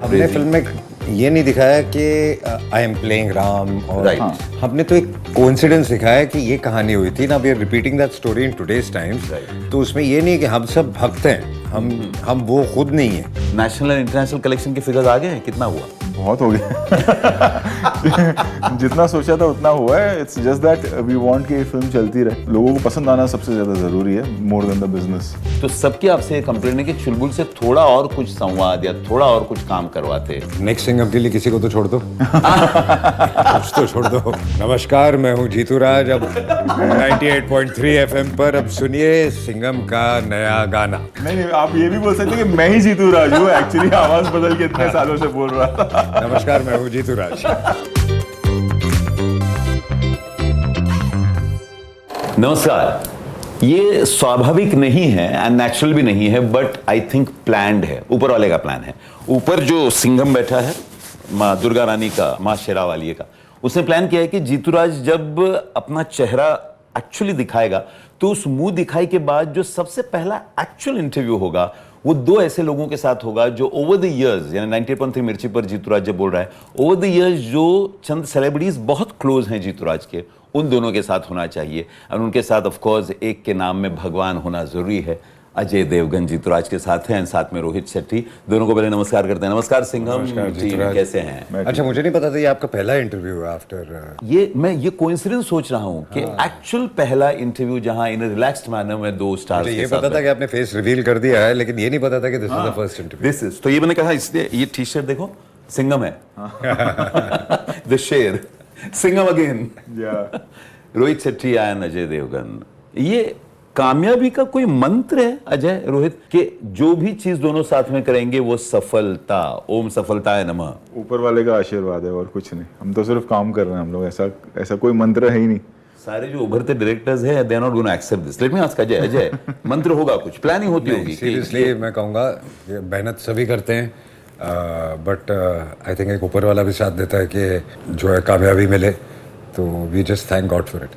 हमने फिल्म में ये नहीं दिखाया कि आई एम प्लेइंग राम और Right. हमने तो एक कोइंसिडेंस दिखाया कि ये कहानी हुई थी ना, we are repeating that story in today's times. तो उसमें ये नहीं कि हम सब भक्त हैं, हम वो खुद नहीं है। नेशनल एंड इंटरनेशनल कलेक्शन के फिगर्स आ गए हैं, कितना हुआ? बहुत हो गया। जितना सोचा था उतना हुआ है। It's just that we want कि ये फिल्म चलती रहे, लोगों को पसंद आना सबसे ज्यादा जरूरी है, मोर देन द बिजनेस। तो सबकी आपसे कंप्लेंट है कि चुलबुल से थोड़ा और कुछ संवाद या थोड़ा और कुछ काम करवाते। नेक्स्ट सिंगम के लिए किसी को तो छोड़ दो। कुछ तो छोड़ दो। नमस्कार, मैं हूँ जीतू राज। अब 98.3 FM पर अब सुनिए सिंगम का नया गाना। नहीं, आप ये भी बोल सकते हैं कि मैं ही जीतू राज हूँ। एक्चुअली आवाज बदल के इतने सालों से बोल रहा था। नमस्कार, मैं हूँ जीतू राज। नमस्कार। ये स्वाभाविक नहीं है एंड नेचुरल भी नहीं है, बट आई थिंक प्लान्ड है, ऊपर वाले का प्लान है। ऊपर जो सिंघम बैठा है, माँ दुर्गा रानी का, माँ शेरावाली का, उसने प्लान किया है कि जीतूराज जब अपना चेहरा एक्चुअली दिखाएगा तो उस मुंह दिखाई के बाद जो सबसे पहला एक्चुअल इंटरव्यू होगा वो दो ऐसे लोगों के साथ होगा जो ओवर द इयर्स, यानी 98.3 मिर्ची पर जीतूराज जब बोल रहा है, ओवर द इयर्स जो चंद सेलिब्रिटीज बहुत क्लोज हैं जीतूराज के, उन दोनों के साथ होना चाहिए। और उनके साथ ऑफ कोर्स एक के नाम में भगवान होना जरूरी है। अजय देवगन जीतूराज के साथ हैं, साथ में रोहित शेट्टी। दोनों को पहले नमस्कार करते हैं। नमस्कार सिंघम जी, कैसे हैं? अच्छा, मुझे नहीं पता था ये आपका पहला इंटरव्यू है आफ्टर। मैं ये कोइंसिडेंस सोच रहा हूँ कि एक्चुअल पहला इंटरव्यू जहां इन रिलैक्स्ड मैनर में दो स्टार्स ये पता था कि आपने फेस रिवील कर दिया है, लेकिन ये नहीं पता था कि this is the first interview. This is, तो ये मैंने कहा, इसलिए ये टी शर्ट देखो, सिंघम है। द शेर, सिंघम अगेन। रोहित शेट्टी एंड अजय देवगन। ये कामयाबी का कोई मंत्र है अजय, रोहित, कि जो भी चीज दोनों साथ में करेंगे वो सफलता, ओम सफलताय नमः। ऊपर वाले का आशीर्वाद है और कुछ नहीं। हम तो सिर्फ काम कर रहे हैं, हम लोग ऐसा कोई मंत्र है ही नहीं। सारे जो उभरते डायरेक्टर्स हैं, they are not gonna accept this. Let me ask Ajay, मंत्र होगा कुछ, प्लानिंग होती होगी? सीरियसली मैं कहूँगा मेहनत सभी करते हैं, बट आई थिंक एक ऊपर वाला भी साथ देता है कि जो है कामयाबी मिले, तो we just thank god for it.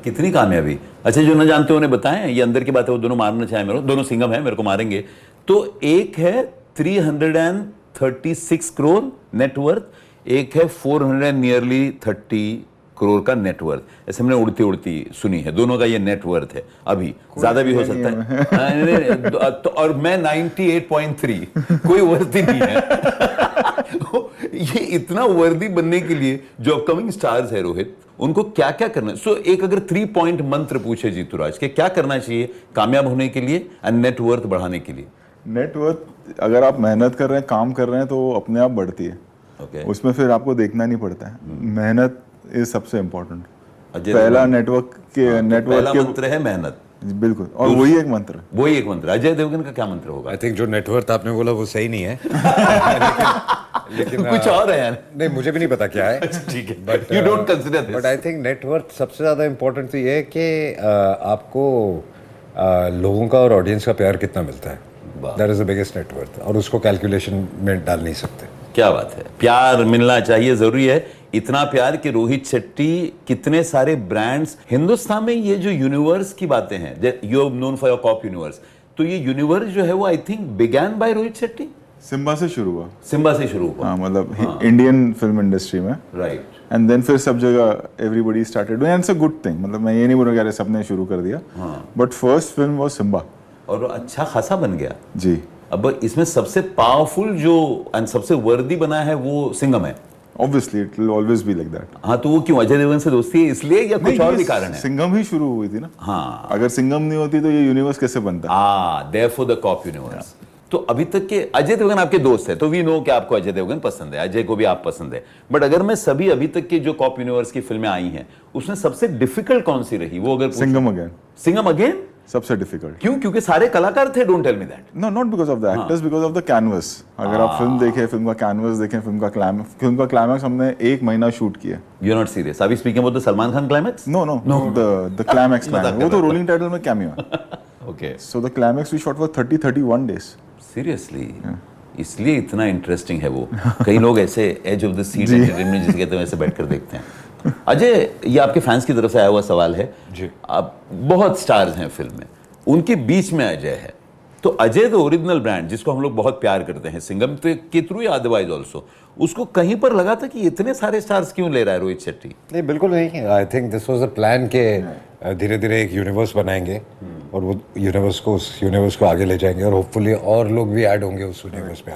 कितनी कामयाबी? अच्छा, जो न जानते उन्हें बताएं, ये अंदर की बात है, वो दोनों मारना चाहे मेरे को, दोनों सिंघम है, मेरे को मारेंगे। तो एक है 336 करोड़ नेटवर्थ, एक है 430 करोड़ का नेटवर्थ। ऐसे हमने उड़ती उड़ती सुनी है, दोनों का ये नेटवर्थ है। अभी ज्यादा भी हो सकता है। तो और मैं 98.3, कोई वर्दी नहीं है। ये इतना वर्दी बनने के लिए जो अपकमिंग स्टार्स है रोहित, उनको क्या क्या करना है? सो एक अगर 3 पॉइंट मंत्र पूछे जीतूराज के, क्या करना चाहिए कामयाब होने के लिए एंड नेटवर्थ बढ़ाने के लिए? नेटवर्थ, अगर आप मेहनत कर रहे हैं, काम कर रहे हैं, तो अपने आप बढ़ती है। उसमें फिर आपको देखना नहीं पड़ता है। मेहनत इज सबसे इम्पोर्टेंट। पहला नेटवर्क के मंत्र है मेहनत। बिल्कुल, और वही एक मंत्र। अजय देवगन का क्या मंत्र होगा? आई थिंक जो नेटवर्थ आपने बोला वो सही नहीं है। लेकिन कुछ और है यार। नहीं, मुझे भी नहीं पता क्या है। ठीक है, but you don't consider this. But I think net worth सबसे ज्यादा इंपॉर्टेंट तो ये है कि आपको लोगों का और ऑडियंस का प्यार कितना मिलता है। That is the biggest net worth, और उसको कैलकुलेशन में डाल नहीं सकते। क्या बात है, प्यार मिलना चाहिए, जरूरी है। इतना प्यार कि रोहित शेट्टी, कितने सारे ब्रांड्स हिंदुस्तान में, ये जो यूनिवर्स की बातें हैं, you have known for your cop universe, तो ये यूनिवर्स जो है वो I think began by Rohit Shetty. Simmba से शुरू हुआ। हाँ, मतलब इंडियन फिल्म इंडस्ट्री में, राइट। एंड देन फिर सब जगह everybody started doing, and it's a good thing. मतलब मैं ये नहीं बोल रहा कि अरे सबने शुरू कर दिया, but first film was Simmba, और अच्छा खासा बन गया जी। अब इसमें सबसे पावरफुल जो एंड सबसे वर्दी बना है वो सिंघम है। Obviously, it will always be like that. हाँ, तो वो क्यों, अजय देवगन से दोस्ती है इसलिए या कुछ और भी कारण है? सिंघम ही शुरू हुई थी ना। हाँ, अगर सिंघम नहीं होती तो ये यूनिवर्स कैसे बनता? therefore the cop universe. तो अभी तक के अजय देवगन आपके दोस्त है, तो वी नो कि आपको अजय देवगन पसंद है, अजय को भी आप पसंद है। बट अगर मैं सभी अभी तक के जो कॉप यूनिवर्स की फिल्में आई हैं, उसमें सबसे डिफिकल्ट कौन सी रही? वो अगर सिंघम अगेन सबसे डिफिकल्ट। क्यों? क्योंकि सारे कलाकार थे। Don't tell me that. No, not because of the actors, because of the canvas. अगर आप फिल्म देखें, फिल्म का कैनवस देखें, फिल्म का क्लाइमैक्स हमने 1 महीना शूट किया। You are not serious? Are we speaking about the Salman Khan climax? No, the climax, वो तो रोलिंग टाइटल में कैमियो है। Okay, so the climax we shot for 31 days. Seriously? इसलिए इतना इंटरेस्टिंग है वो। कई लोग ऐसे edge of the seat entertainment जिसे कहते हैं, ऐसे बैठकर देखते हैं। अजय, ये आपके फैंस की तरफ से आया हुआ सवाल है जी। आप बहुत स्टार्स हैं फिल्म में, उनके बीच में अजय है, तो अजय द ओरिजिनल ब्रांड जिसको हम लोग बहुत प्यार करते हैं सिंघम के थ्रू या अदरवाइज ऑल्सो, उसको कहीं पर लगा था कि इतने सारे स्टार्स क्यों ले रहा है रोहित शेट्टी? नहीं, बिल्कुल नहीं। I think this was a plan के धीरे धीरे एक यूनिवर्स बनाएंगे और वो यूनिवर्स को आगे ले जाएंगे और होपफुली और लोग भी ऐड होंगे उस यूनिवर्स में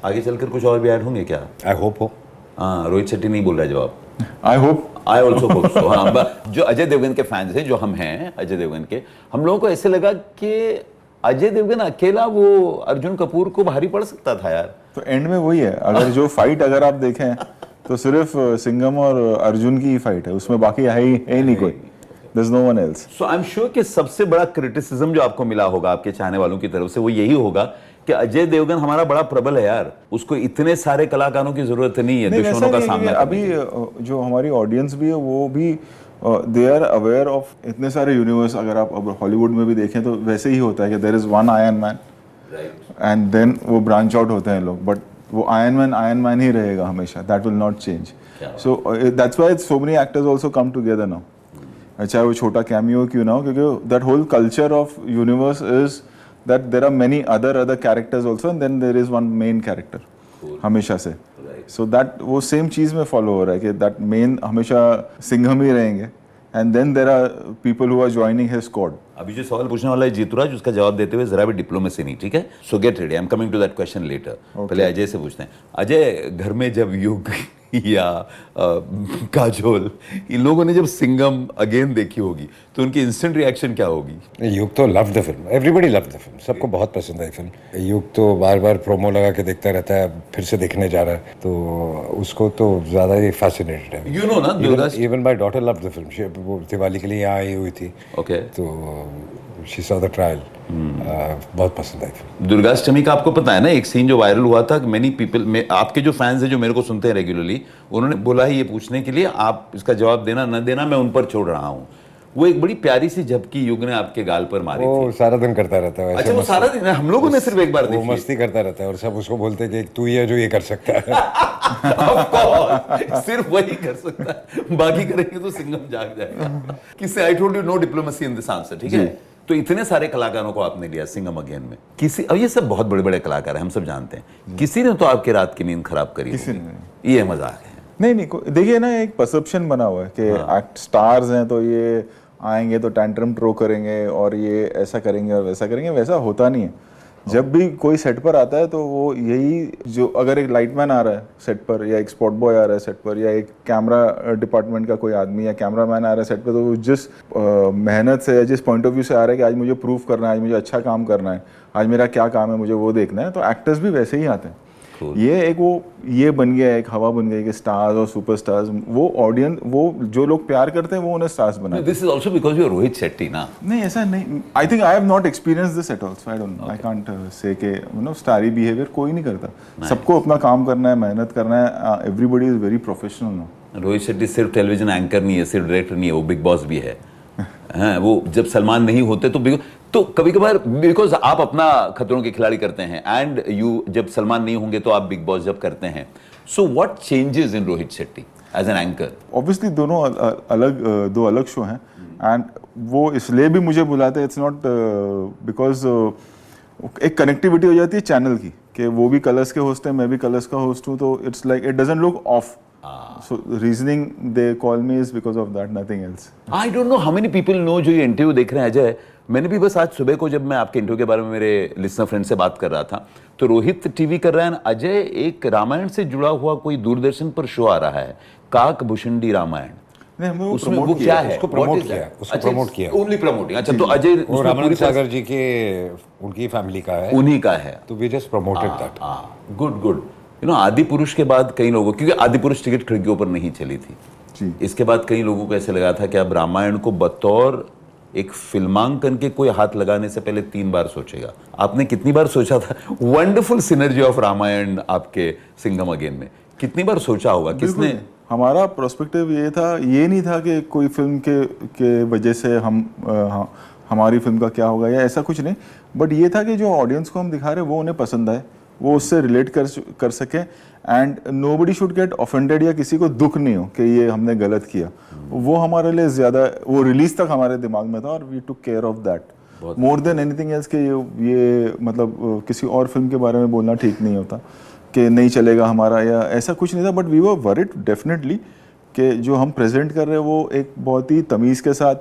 आगे चलकर कुछ और भी ऐड होंगे क्या? आई होप हो। हाँ, रोहित शेट्टी नहीं बोल रहा है जवाब। I also hope so. हाँ, जो अजय देवगन के फैंस हैं, जो हम हैं अजय देवगन के, हम लोगों को ऐसे लगा कि अजय देवगन अकेला वो अर्जुन कपूर को भारी पड़ सकता था यार। तो एंड में वही है, अगर जो फाइट अगर आप देखें तो सिर्फ सिंघम और अर्जुन की ही फाइट है, उसमें बाकी है ही नहीं कोई। There's no one else. So I'm sure कि सबसे बड़ा क्रिटिसिज्म जो आपको मिला होगा आपके चाहने वालों की तरफ से वो यही होगा कि अजय देवगन हमारा बड़ा प्रबल है यार, उसको इतने सारे कलाकारों की जरूरत नहीं है दुश्मनों का सामना अभी जो हमारी ऑडियंस भी है वो भी दे आर अवेयर ऑफ इतने सारे यूनिवर्स। अगर आप अब हॉलीवुड में भी देखें तो वैसे ही होता है कि there is one iron man and then वो ब्रांच आउट होते हैं लोग, बट वो आयरन मैन ही रहेगा हमेशा, that will not change. So that's why so many actors also come together now, चाहे वो छोटा कैमियो क्यों ना हो, क्योंकि that whole culture of universe is that there are many other characters also and then there is one main character हमेशा से। So that वो सेम चीज में फॉलो हो रहा है कि दैट मेन हमेशा सिंघम ही रहेंगे and then there are people who are joining his squad. अभी जो सवाल पूछने वाला है जीतूराज, उसका जवाब देते हुए जरा भी डिप्लोमेसी नहीं, ठीक है? So get ready, I am coming to that question later. पहले अजय से पूछते हैं। अजय, घर में जब युग या काजोल इन लोगों ने जब सिंघम अगेन देखी होगी तो उनकी इंस्टेंट रिएक्शन क्या होगी? युग तो love the film, everybody love the film, सबको बहुत पसंद आई फिल्म। युग तो बार बार प्रोमो लगा के देखता रहता है, फिर से देखने जा रहा है, तो उसको तो ज्यादा ही फैसिनेटेड है। यू नो ना, even my daughter love the film, वो दिवाली के लिए यहाँ आई हुई थी। ओके, तो शी सॉ द ट्रायल, बहुत पसंद आई फिल्म। दुर्गाष्टमी का आपको पता है ना, एक सीन जो वायरल हुआ था, मेनी पीपल में आपके जो फैंस हैं जो मेरे को सुनते हैं रेगुलरली, उन्होंने बोला है ये पूछने के लिए आप इसका जवाब देना न देना मैं उन पर छोड़ रहा हूँ। वो एक बड़ी प्यारी सी झपकी युग ने आपके गाल पर मारी वो थी। सारा दिन करता रहता है। अच्छा, वो सारा दिन, हम लोगों ने सिर्फ एक बार देखी। वो मस्ती करता रहता है और सब उसको बोलते हैं कि तू ही है जो ये कर सकता है। Of course, सिर्फ वही कर सकता है, बाकी करेंगे तो सिंघम जाग जाएगा। किससे? I told you know diplomacy in this answer, ठीक है? तो इतने सारे कलाकारों को आपने लिया सिंघम अगेन में, किसी, अब ये सब बहुत बड़े बड़े कलाकार हैं, हम सब जानते हैं, किसी ने तो आपकी रात की नींद खराब करी? किसी ने। ये मजाक है। नहीं, देखिए ना, एक परसेप्शन बना हुआ है कि एक्ट स्टार्स हैं तो ये आएंगे तो टैंट्रम थ्रो करेंगे और ये ऐसा करेंगे और वैसा करेंगे, वैसा होता नहीं है। जब भी कोई सेट पर आता है तो वो यही, जो अगर एक लाइटमैन आ रहा है सेट पर या एक स्पॉट बॉय आ रहा है सेट पर या एक कैमरा डिपार्टमेंट का कोई आदमी या कैमरामैन आ रहा है सेट पर, तो वो जिस मेहनत से या जिस पॉइंट ऑफ व्यू से आ रहा है कि आज मुझे प्रूव करना है, आज मुझे अच्छा काम करना है, आज मेरा क्या काम है मुझे वो देखना है, तो एक्टर्स भी वैसे ही आते हैं। ये एक वो ये बन गया, एक हवा बन गई कि स्टार्स और सुपरस्टार्स, वो ऑडियंस, वो जो लोग प्यार करते हैं वो उन्हें स्टार्स बनाते हैं। This is also because you are Rohit Shetty ना? नहीं, ऐसा नहीं। I think I have not experienced this at all so, I don't know, I can't say के यू नो स्टारी बिहेवियर कोई नहीं करता। सबको अपना काम करना है, मेहनत करना है, everybody is very professional now. Rohit Shetty सिर्फ टेलीविजन एंकर नहीं है, सिर्फ डायरेक्टर नहीं है, वो बिग बॉस भी है। हाँ, वो जब सलमान नहीं होते तो कभी कभार, बिकॉज आप अपना खतरों के खिलाड़ी करते हैं एंड यू, जब सलमान नहीं होंगे तो आप बिग बॉस जब करते हैं, so what changes in Rohit Shetty as an anchor? Obviously दोनों दो अलग शो हैं एंड वो इसलिए भी मुझे बुलाते हैं, इट्स नॉट बिकॉज एक कनेक्टिविटी हो जाती है चैनल की कि वो भी कलर्स के होस्ट हैं, मैं भी कलर्स का होस्ट हूँ, तो it's like it doesn't look of. So reasoning they call me is because of that, nothing else. I don't know how many people know जो ये इंटरव्यू देख रहे हैं अजय। मैंने भी बस आज सुबह को जब मैं आपके इंटरव्यू के बारे में मेरे लिसनर फ्रेंड से बात कर रहा था, तो रोहित टीवी कर रहा है, अजय एक रामायण से जुड़ा हुआ कोई दूरदर्शन पर शो आ रहा है, काक भुषुंडी रामायण। उसमें वो क्या है? उसको प्रमोट किया। Only promoting. अच्छा, तो अजय रामानंद सागर जी के, उनकी फैमिली का है, उन्हीं का है, तो we just promoted that. Good. You know, Adipurush के बाद कई लोगों, क्योंकि आदि पुरुष टिकट खिड़कियों पर नहीं चली थी जी, इसके बाद कई लोगों को ऐसे लगा था कि अब रामायण को बतौर एक फिल्मांकन के कोई हाथ लगाने से पहले 3 बार सोचेगा। आपने कितनी बार सोचा था? वंडरफुल सिनर्जी ऑफ रामायण आपके सिंघम अगेन में, कितनी बार सोचा होगा? किसने? हमारा प्रोस्पेक्टिव ये था, ये नहीं था कि कोई फिल्म के वजह से हमारी फिल्म का क्या होगा या ऐसा कुछ नहीं, बट ये था कि जो ऑडियंस को हम दिखा रहे हैं वो उन्हें पसंद आए, वो उससे रिलेट कर सके and nobody should get offended, या किसी को दुख नहीं हो कि ये हमने गलत किया। वो हमारे लिए ज़्यादा, वो रिलीज तक हमारे दिमाग में था और we took care of that. More than anything else के ये मतलब किसी और फिल्म के बारे में बोलना ठीक नहीं होता कि नहीं चलेगा हमारा, या ऐसा कुछ नहीं था। But we were worried definitely कि जो हम प्रेजेंट कर रहे हैं वो एक बहुत ही तमीज़ के साथ,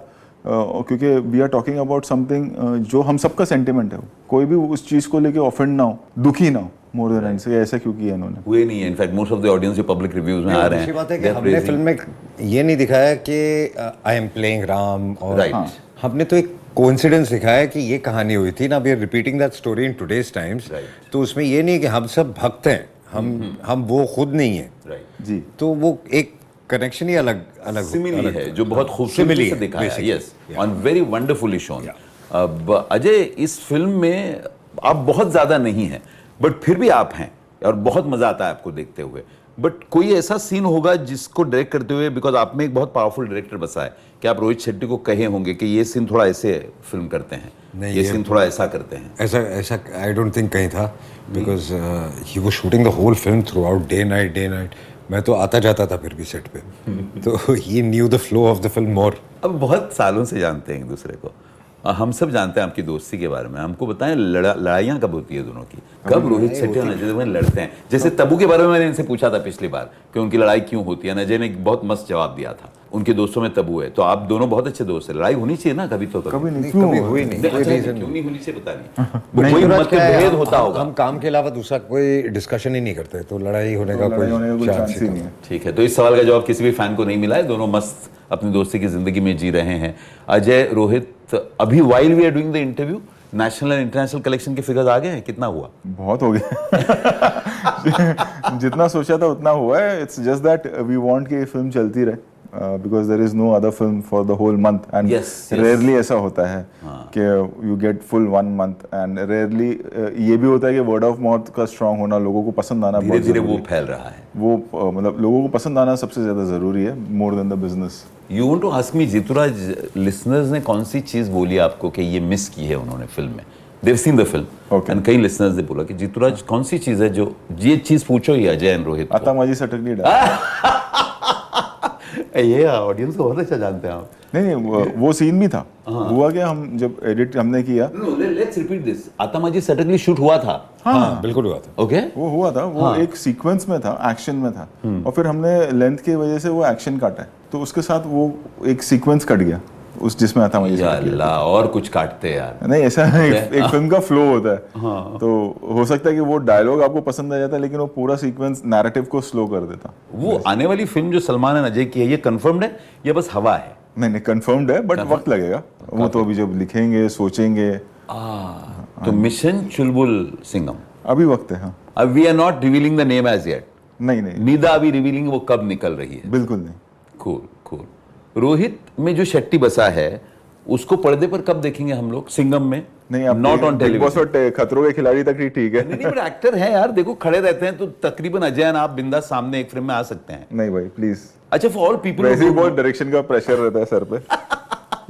क्योंकि we are talking about something जो हम सबका सेंटिमेंट है, कोई भी उस चीज़ को लेके ऑफेंड ना हो, दुखी ना हो मोर देन एंड से। ऐसा क्यों किया इन्होंने? हुए नहीं है। In fact most of the audience जो पब्लिक रिव्यूज में आ रहे अच्छी हैं, बात है कि हमने फिल्म में ये नहीं दिखाया कि आई एम प्लेइंग राम, और Right. हमने तो एक कोइंसिडेंस दिखाया कि ये कहानी हुई थी ना, we are repeating that story in today's times. तो उसमें ये नहीं कि हम सब भक्त हैं, हम वो खुद नहीं है। राइट जी, तो वो एक कनेक्शन ही अलग अलग सिमिली है जो बहुत खूबसूरती से दिखाया है। Yes, on very wonderfully shown. अब अजय, इस फिल्म में आप बहुत ज्यादा नहीं हैं, बट फिर भी आप हैं और बहुत मजा आता है आपको देखते हुए। बट कोई ऐसा सीन होगा जिसको डायरेक्ट करते हुए, बिकॉज आप में एक बहुत पावरफुल डायरेक्टर बसा है, कि आप रोहित शेट्टी को कहे होंगे कि ये सीन थोड़ा ऐसे फिल्म करते हैं, ये सीन थोड़ा ऐसा करते हैं। ऐसा आई डोंट थिंक कहीं था, because he was shooting the whole film throughout, day night. मैं तो आता जाता था फिर भी सेट पे, तो he knew the flow of the film more. अब बहुत सालों से जानते हैं एक दूसरे को, हम सब जानते हैं आपकी दोस्ती के बारे में। हमको बताएं, लड़ाइयाँ कब होती है दोनों की? कब रोहित शेट्टी और अजय देवगन लड़ते हैं? जैसे तब्बू के बारे में मैंने इनसे पूछा था पिछली बार कि उनकी लड़ाई क्यों होती है, अजय ने एक बहुत मस्त जवाब दिया था, उनके दोस्तों में तब्बू है। तो आप दोनों बहुत अच्छे दोस्त हैं, लड़ाई होनी चाहिए ना कभी तो कभी नहीं, कभी हुई नहीं, कोई रीजन क्यों नहीं होनी चाहिए पता नहीं। कोई मतभेद होता होगा। हम काम के अलावा दूसरा कोई डिस्कशन ही नहीं करते, तो लड़ाई होने का कोई चांस ही नहीं है। ठीक है, तो इस सवाल का जवाब किसी भी फैन को नहीं मिला है। दोनों मस्त अपनी दोस्ती की जिंदगी में जी रहे हैं। अजय, रोहित, अभी while we are doing the interview, national and international collection के फिगर्स आ गए हैं? कितना हुआ? बहुत हो गया। जितना सोचा था उतना हुआ है। It's just that we want कि ये फिल्म चलती रहे, because there is no other film for the whole month, and rarely ऐसा होता है कि you get full 1 month, and rarely ये भी होता है कि वर्ड ऑफ माउथ का स्ट्रांग होना, लोगों को पसंद आना, धीरे धीरे वो फैल रहा है। वो मतलब लोगों को पसंद आना सबसे ज्यादा जरूरी है, more than the business. You want to ask me, Jituraj, listeners ने कौन सी चीज बोली आपको कि ये मिस की है उन्होंने फिल्म में? They've seen the film, and कई लिसनर्स ने बोला कि जितुराज कौन सी चीज है जो ये चीज पूछो ये अजय एंड रोहित को। अतामाजी सटकली डाल। ये ऑडियंस को बहुत अच्छा जानते हैं आप। नहीं, वो सीन भी था। हुआ क्या, हम जब एडिट हमने किया, लेट्स रिपीट दिस, आतमाजी सटकली शूट हुआ था? हाँ, बिल्कुल हुआ था। ओके, वो हुआ था, वो एक सीक्वेंस में था, एक्शन में था, और फिर हमने लेंथ की वजह से वो एक्शन काटा है, तो उसके साथ वो एक सीक्वेंस कट गया उस जिसमें आतमाजी सटकली। अल्लाह, और कुछ काटते यार। नहीं, ऐसा एक फिल्म का फ्लो होता है। तो हो सकता है कि वो डायलॉग आपको पसंद आ जाता है, लेकिन वो पूरा सीक्वेंस नैरेटिव को स्लो कर देता। वो आने वाली फिल्म जो सलमान एंड अजय की है, ये कंफर्म्ड है या बस हवा है? नहीं, कंफर्म्ड है, बट वक्त लगेगा। वो तो अभी जब लिखेंगे, सोचेंगे। तो मिशन चुलबुल सिंघम अभी वक्त है। हाँ, अब we are not revealing the name as yet. नहीं, नीदा अभी रिवीलिंग वो कब निकल रही है? बिल्कुल नहीं। Cool cool. रोहित में जो शेट्टी बसा है उसको पर्दे पर कब देखेंगे हम लोग? सिंघम में नहीं, आप नॉट ऑन टेलीविजन। खतरों के खिलाड़ी तक ही ठीक है। नहीं, बट एक्टर है यार, देखो खड़े रहते हैं तो तकरीबन अजय आप बिंदास सामने एक फ्रेम में आ सकते हैं। नहीं भाई, प्लीज। अच्छा, फॉर ऑल पीपल वैसे ही बहुत डायरेक्शन का प्रेशर रहता है सर पे।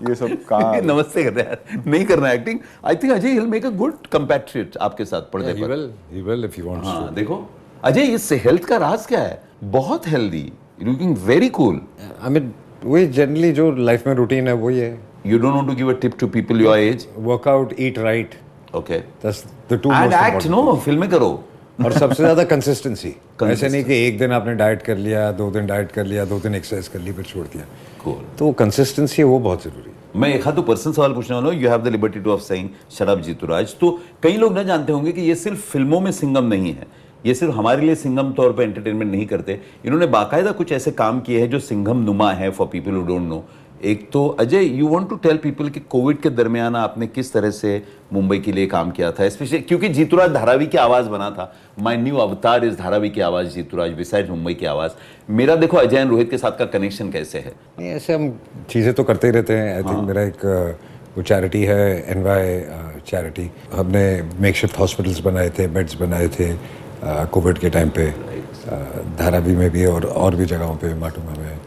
ये सब कहाँ नमस्ते कर रहे हैं, नहीं करना acting. I think Ajay will make a good compatriot आपके साथ पर्दे पर। He will if he wants to. देखो अजय, इस हेल्थ का राज क्या है? बहुत healthy, looking very cool. I mean, वही जनरली जो लाइफ में रूटीन है वही है। You don't want to give a tip to people your age? Workout, eat right. Okay. That's the two And most act, important no, things. फिल्में करो। और सबसे ज्यादा कंसिस्टेंसी। ऐसे नहीं कि एक दिन आपने डाइट कर लिया, 2 दिन डाइट कर लिया, 2 दिन एक्सरसाइज कर ली, फिर छोड़ दिया। Cool. तो कंसिस्टेंसी है, वो बहुत जरूरी है। मैं एक हाथ तो पर्सनल सवाल पूछने वाला हूँ। You have the liberty to of saying shut up Jituraj. तो कई लोग ना जानते होंगे कि ये सिर्फ फिल्मों में सिंघम नहीं है, ये सिर्फ हमारे लिए सिंघम तौर पे एंटरटेनमेंट नहीं करते। इन्होंने बाकायदा कुछ ऐसे काम किए हैं जो सिंघम नुमा है for people who don't know. एक तो Ajay, you want to tell people कि कोविड के दरमियान आपने किस तरह से मुंबई के लिए काम किया था, स्पेशली क्योंकि जितुराज धारावी की आवाज बना था। माय न्यू अवतार इज धारावी की आवाज, जितुराज बिसाइड मुंबई की आवाज। मेरा देखो अजय और रोहित के साथ का कनेक्शन कैसे है? नहीं, ऐसे हम चीज़ें तो करते ही रहते हैं। आई थिंक मेरा एक वो चैरिटी है, एनवाई चैरिटी। हमने मेकशिफ्ट हॉस्पिटल्स बनाए थे, बेड्स बनाए थे कोविड के टाइम पे, धारावी में भी और भी जगहों पे, माटुंगा में।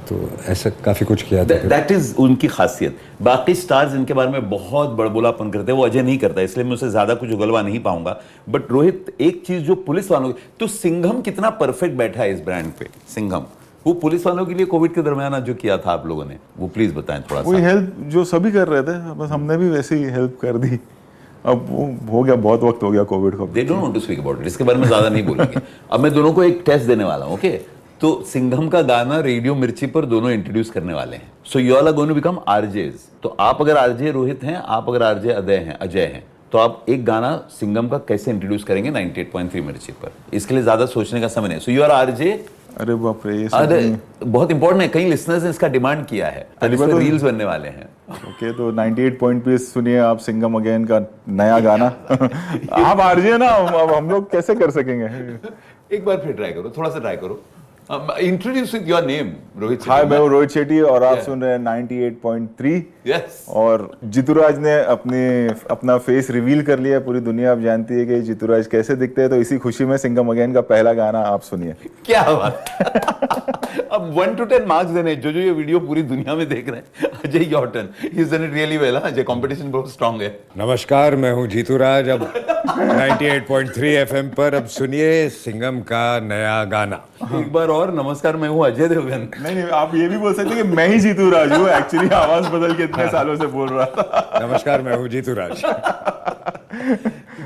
तो ऐसा काफ़ी कुछ किया था। दैट इज उनकी खासियत। बाकी स्टार्स इनके बारे में बहुत बड़बोलापन करते हैं, वो अजय नहीं करता, इसलिए मैं उसे ज्यादा कुछ उगलवा नहीं पाऊंगा। बट रोहित, एक चीज जो पुलिस वालों की, तो सिंघम कितना परफेक्ट बैठा है इस ब्रांड पे। सिंघम वो पुलिस वालों के लिए कोविड के दरमियान जो किया था आप लोगों ने, वो प्लीज बताएं थोड़ा सा। वही हेल्प जो सभी कर रहे थे, बस हमने भी वैसे ही हेल्प कर दी। अब वो हो गया, बहुत वक्त हो गया कोविड को। They don't want to speak about it, इसके बारे में ज्यादा नहीं बोलेंगे। अब मैं दोनों को एक टेस्ट देने वाला हूँ, ओके? तो सिंघम का गाना रेडियो मिर्ची पर दोनों इंट्रोड्यूस करने वाले हैं। So you all are going to become RJs. तो आप अगर आरजे रोहित हैं, आप अगर आरजे अजय हैं, तो आप एक गाना सिंघम का कैसे इंट्रोड्यूस करेंगे 98.3 मिर्ची पर? इसके लिए ज्यादा सोचने का समय नहीं। So you are RJ. अरे बाप रे, ये अरे बहुत इंपॉर्टेंट है, कई लिसनर्स ने इसका डिमांड किया है, तो रील्स बनने वाले हैं। ओके, तो 98 पॉइंट पे सुनिए आप सिंघम अगेन का नया गाना। आप आरजे ना, अब हम लोग कैसे कर सकेंगे? एक बार फिर ट्राई करो, थोड़ा सा ट्राई करो। Introduce with your name. Rohit hi, मैं हूँ रोहित शेट्टी और आप सुन रहे हैं 98.3। यस। और जीतूराज ने अपना फेस रिवील कर लिया। पूरी दुनिया अब जानती है कि जीतूराज कैसे दिखते हैं, तो इसी खुशी में सिंघम अगेन का पहला गाना आप सुनिए। क्या बात। अब 1 to 10 मार्क्स देने, जो ये वीडियो पूरी दुनिया में देख रहे हैं। Ajay your turn, he is done it really well. Ajay, competition बहुत स्ट्रांग है। नमस्कार, मैं हूँ जीतूराज। अब 98.3 FM पर अब सुनिए सिंघम का नया गाना। एक बार और, नमस्कार, मैं हूँ अजय देवगन। नहीं, आप ये भी बोल सकते हैं कि मैं ही जीतूराज हूँ। एक्चुअली आवाज बदल के इतने सालों से बोल रहा था। नमस्कार, मैं हूँ जीतूराज।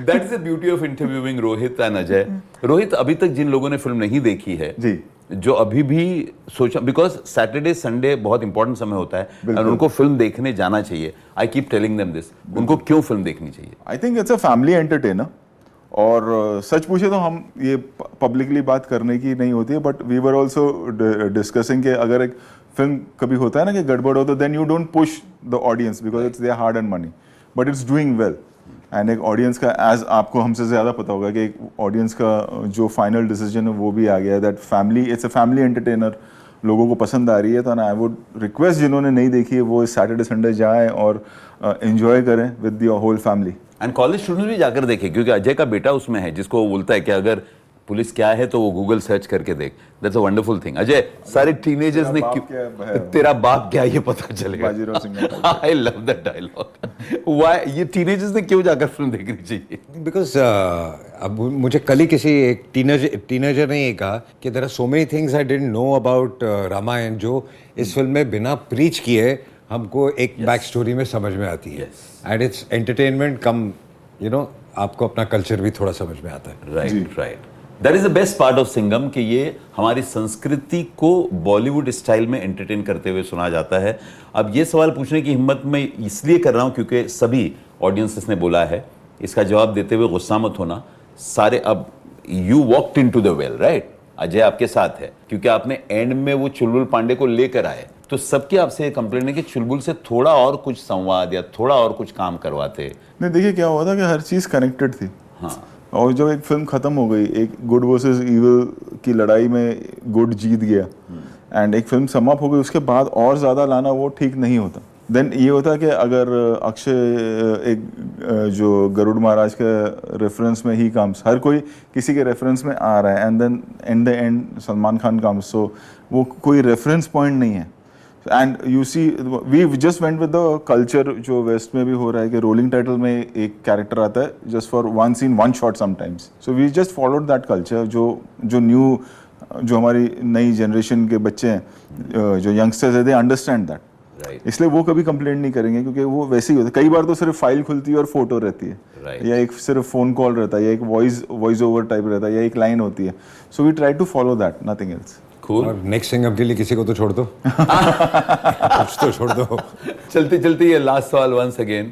That is the beauty of interviewing Rohit and Ajay. Rohit, अभी तक जिन लोगों ने फिल्म नहीं देखी है जी, जो अभी भी सोचा, बिकॉज सैटरडे संडे बहुत इंपॉर्टेंट समय होता है और उनको फिल्म देखने जाना चाहिए। I keep telling them this, उनको क्यों फिल्म देखनी चाहिए? I think it's a family entertainer. और सच पूछे तो हम ये पब्लिकली बात करने की नहीं होती है, but we were also discussing कि अगर एक फिल्म कभी होता है ना कि गड़बड़ हो, तो then you don't push the audience because it's their hard and money, but it's doing well. And एक ऑडियंस का, एज आपको हमसे ज़्यादा पता होगा कि एक ऑडियंस का जो फाइनल डिसीजन है वो भी आ गया है that family, it's a family entertainer, लोगों को पसंद आ रही है। तो आई वुड रिक्वेस्ट जिन्होंने नहीं देखी है वो इस सैटरडे संडे जाएं और एंजॉय करें with your whole family. And college students भी जाकर देखें, क्योंकि अजय का बेटा उसमें है, जिसको वो बोलता है कि अगर पुलिस क्या है तो वो गूगल सर्च करके देख। That's a wonderful thing. Ajay, सारे टीनेजर्स ने तेरा बाप क्या ये पता चलेगा। I love that dialogue. Why ये टीनेजर्स ने क्यों जाकर फिल्म देखनी चाहिए? बिकॉज अब मुझे कल ही किसी एक टीनेजर ने ये कहा कि there are so many things I didn't know about Ramayan जो इस फिल्म में बिना प्रीच किए हमको एक बैक स्टोरी में समझ में आती है। And it's entertainment come, you know, आपको अपना कल्चर भी थोड़ा समझ में आता है। Right. That is the best part of Singham कि ये हमारी संस्कृति को बॉलीवुड स्टाइल में एंटरटेन करते हुए सुना जाता है। अब ये सवाल पूछने की हिम्मत मैं इसलिए कर रहा हूँ क्योंकि सभी ऑडियंसेस ने बोला है, इसका जवाब देते हुए गुस्सा मत होना सारे। अब you walked into the well, right? Ajay आपके साथ है क्योंकि आपने एंड में वो चुलबुल पांडे को लेकर आए, तो सबकी आपसे कंप्लेंट है कि चुलबुल से थोड़ा और कुछ संवाद या थोड़ा और कुछ काम करवाते। नहीं, देखिए क्या हुआ था कि हर चीज़ कनेक्टेड थी। हाँ। और जब एक फिल्म खत्म हो गई, एक गुड वर्सेस इविल की लड़ाई में गुड जीत गया एंड एक फिल्म समाप्त हो गई, उसके बाद और ज़्यादा लाना वो ठीक नहीं होता। देन ये होता कि अगर अक्षय एक जो गरुड़ महाराज के रेफरेंस में ही कम्स, हर कोई किसी के रेफरेंस में आ रहा है and then in the end Salman Khan comes, so वो कोई रेफरेंस पॉइंट नहीं है। And you see we just went with the culture जो वेस्ट में भी हो रहा है कि रोलिंग टाइटल में एक कैरेक्टर आता है just for one scene one shot sometimes. So we just followed that culture. जो हमारी नई जनरेशन के बच्चे हैं, जो यंगस्टर्स है, दे अंडरस्टैंड दैट। इसलिए वो कभी कंप्लेंट नहीं करेंगे क्योंकि वो वैसे ही होता है। कई बार तो सिर्फ फाइल खुलती है और फोटो रहती है, या एक सिर्फ फोन कॉल रहता है, या एक वॉइस ओवर टाइप रहता है, या एक लाइन होती है। So we try to follow that, nothing else. और नेक्स्ट सिंघम के लिए किसी को तो छोड़ दो। कुछ तो छोड़ दो। चलते चलते ये लास्ट सवाल वंस अगेन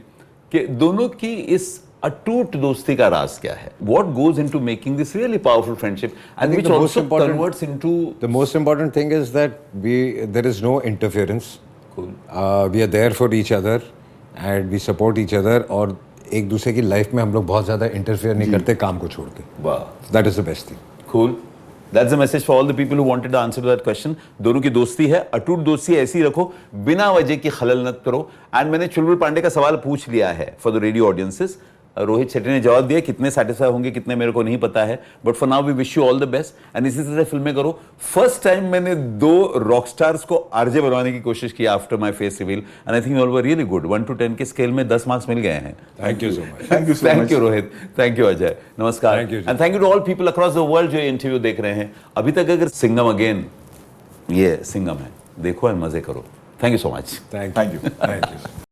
कि दोनों की इस अटूट दोस्ती का राज क्या है? What goes into making this really powerful friendship and which also converts into the most important thing is that there is no interference. Cool. We are there for each other and we support each other और एक दूसरे की life में हम लोग बहुत ज़्यादा interfere नहीं करते काम को छोड़ के। Wow. That is the best thing. Cool. That's the message for all the people who wanted the answer to that question. दोनों की दोस्ती है, अटूट दोस्ती ऐसी रखो, बिना वजह की खलल नत करो। एंड मैंने चुलबुल पांडे का सवाल पूछ लिया है for the radio audiences. Rohit Shetty ने जवाब दिया, कितने सेटिस्फाई होंगे कितने मेरे को नहीं पता है, but for now we wish you all the best and इसी तरह फिल्में करो। फर्स्ट टाइम मैंने 2 रॉक स्टार्स को आरजे बनवाने की कोशिश की after my face reveal and I think all were really good. 1 to 10 के स्केल में 10 मार्क्स मिल गए हैं। Thank you so much. Thank you Rohit, thank you Ajay, नमस्कार। Thank you. And thank you to all people across the world जो ये interview देख रहे हैं। अभी तक अगर सिंघम अगेन ये सिंघम है, देखो और मजे करो। Thank you so much. Thank Thank you. Thank you